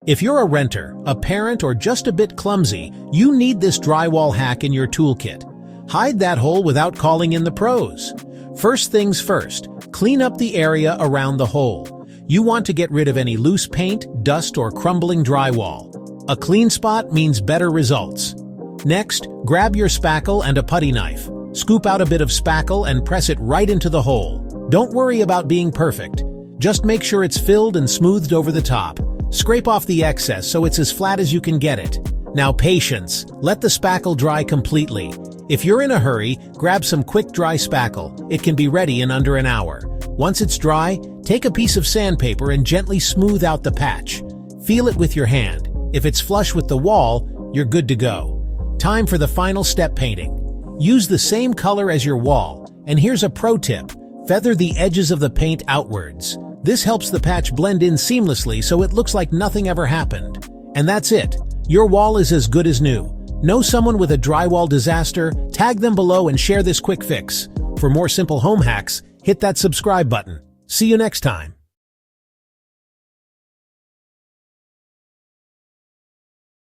If you're a renter, a parent, or just a bit clumsy, you need this drywall hack in your toolkit. Hide that hole without calling in the pros. First things first, clean up the area around the hole. You want to get rid of any loose paint, dust, or crumbling drywall. A clean spot means better results. Next, grab your spackle and a putty knife. Scoop out a bit of spackle and press it right into the hole. Don't worry about being perfect. Just make sure it's filled and smoothed over the top. Scrape off the excess so it's as flat as you can get it. Now patience. Let the spackle dry completely. If you're in a hurry, grab some quick dry spackle. It can be ready in under an hour. Once it's dry, take a piece of sandpaper and gently smooth out the patch. Feel it with your hand. If it's flush with the wall, you're good to go. Time for the final step, painting. Use the same color as your wall. And here's a pro tip. Feather the edges of the paint outwards. This helps the patch blend in seamlessly so it looks like nothing ever happened. And that's it. Your wall is as good as new. Know someone with a drywall disaster? Tag them below and share this quick fix. For more simple home hacks, hit that subscribe button. See you next time.